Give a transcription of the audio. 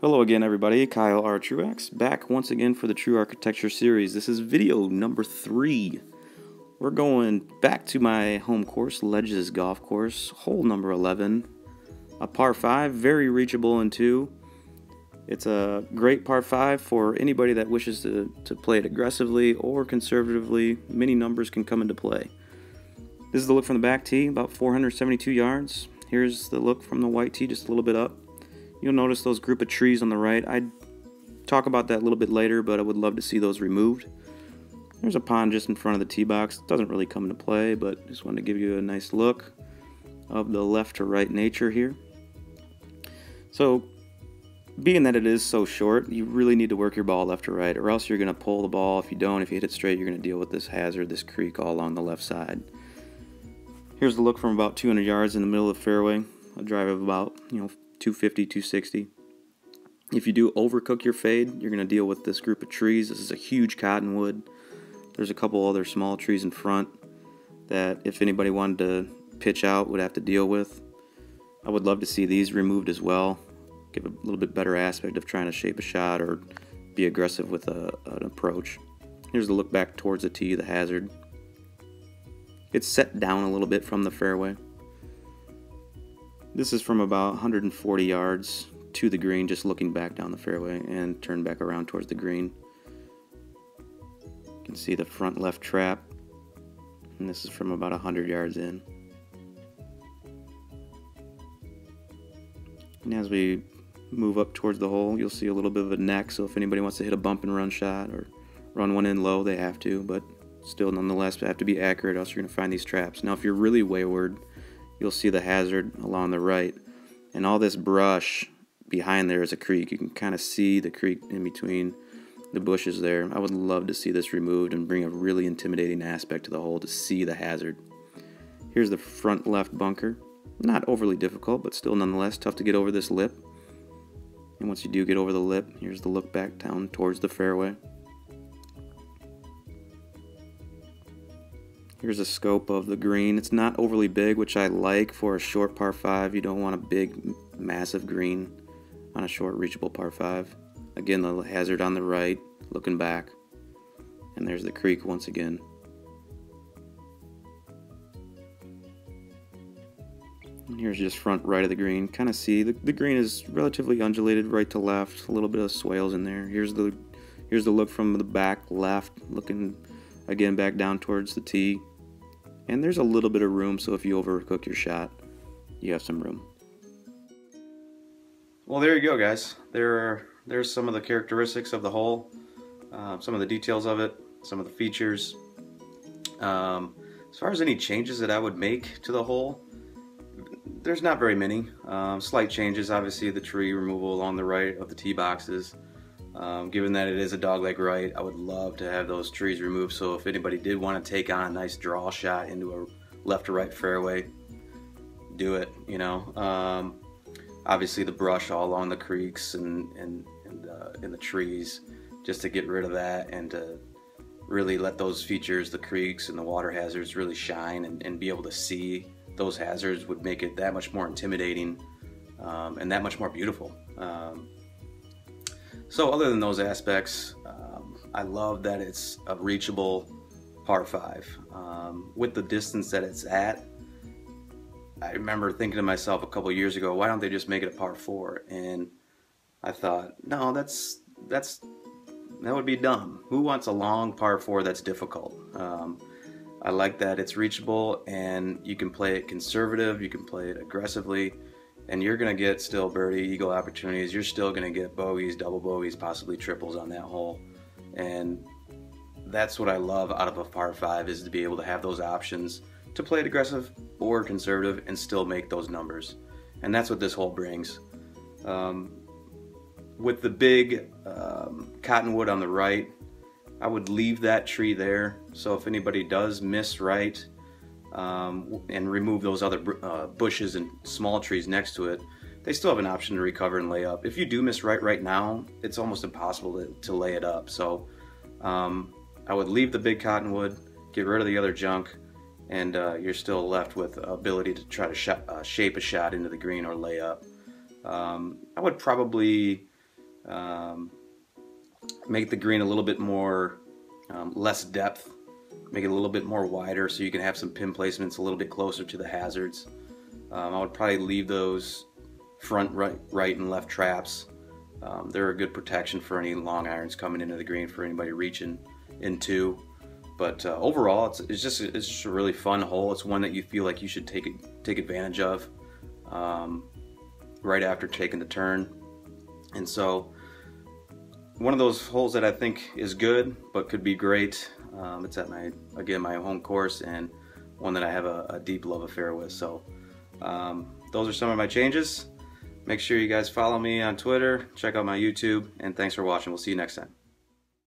Hello again, everybody. Kyle R. Truax back once again for the True Architecture series. This is video number 3. We're going back to my home course, Ledges Golf Course, hole number 11. A par 5, very reachable in 2. It's a great par 5 for anybody that wishes to play it aggressively or conservatively. Many numbers can come into play. This is the look from the back tee, about 472 yards. Here's the look from the white tee, just a little bit up. You'll notice those group of trees on the right. I'd talk about that a little bit later, but I would love to see those removed. There's a pond just in front of the tee box. It doesn't really come into play, but just wanted to give you a nice look of the left to right nature here. So, being that it is so short, you really need to work your ball left to right, or else you're going to pull the ball. If you don't, if you hit it straight, you're going to deal with this hazard, this creek all along the left side. Here's the look from about 200 yards in the middle of the fairway. A drive of about, 250, 260. If you do overcook your fade, you're going to deal with this group of trees. This is a huge cottonwood. There's a couple other small trees in front that if anybody wanted to pitch out would have to deal with. I would love to see these removed as well. Give a little bit better aspect of trying to shape a shot or be aggressive with an approach. Here's the look back towards the tee, the hazard. It's set down a little bit from the fairway. This is from about 140 yards to the green, just looking back down the fairway and turn back around towards the green. You can see the front left trap, and this is from about 100 yards in. And as we move up towards the hole, you'll see a little bit of a neck, so if anybody wants to hit a bump and run shot or run one in low, they have to, but still nonetheless have to be accurate, else you're going to find these traps. Now if you're really wayward, you'll see the hazard along the right, and all this brush behind there is a creek. You can kind of see the creek in between the bushes there. I would love to see this removed and bring a really intimidating aspect to the hole to see the hazard. Here's the front left bunker. Not overly difficult, but still nonetheless tough to get over this lip. And once you do get over the lip, here's the look back down towards the fairway. Here's a scope of the green. It's not overly big, which I like for a short par 5. You don't want a big, massive green on a short, reachable par 5. Again, the hazard on the right, looking back. And there's the creek once again. And here's just front right of the green. Kind of see the green is relatively undulated right to left. A little bit of swales in there. Here's the look from the back left, looking again back down towards the tee. And there's a little bit of room, so if you overcook your shot, you have some room. Well, there you go, guys. There's some of the characteristics of the hole, some of the details of it, some of the features. As far as any changes that I would make to the hole, there's not very many. Slight changes, obviously the tree removal along the right of the tee boxes. Given that it is a dogleg right, I would love to have those trees removed, so if anybody did want to take on a nice draw shot into a left to right fairway, do it, Obviously the brush all along the creeks and in the trees, just to get rid of that and to really let those features, the creeks and the water hazards, really shine and be able to see those hazards would make it that much more intimidating and that much more beautiful. So other than those aspects, I love that it's a reachable par 5. With the distance that it's at, I remember thinking to myself a couple years ago, why don't they just make it a par 4? And I thought, no, that would be dumb. Who wants a long par 4 that's difficult? I like that it's reachable and you can play it conservative, you can play it aggressively, and you're going to get still birdie, eagle opportunities. You're still going to get bogeys, double bogeys, possibly triples on that hole. And that's what I love out of a par 5, is to be able to have those options to play it aggressive or conservative and still make those numbers. And that's what this hole brings. With the big cottonwood on the right, I would leave that tree there. So if anybody does miss right, and remove those other bushes and small trees next to it, they still have an option to recover and lay up. If you do miss right now, it's almost impossible to lay it up. So I would leave the big cottonwood, get rid of the other junk, and you're still left with ability to try to shape a shot into the green or lay up. I would probably make the green a little bit more less depth, make it a little bit more wider so you can have some pin placements a little bit closer to the hazards. I would probably leave those front right and left traps. They're a good protection for any long irons coming into the green for anybody reaching into. But overall, it's just a really fun hole. It's one that you feel like you should take advantage of right after taking the turn. And so, one of those holes that I think is good, but could be great. It's at my home course, and one that I have a deep love affair with. So, those are some of my changes. Make sure you guys follow me on Twitter, check out my YouTube, and thanks for watching. We'll see you next time.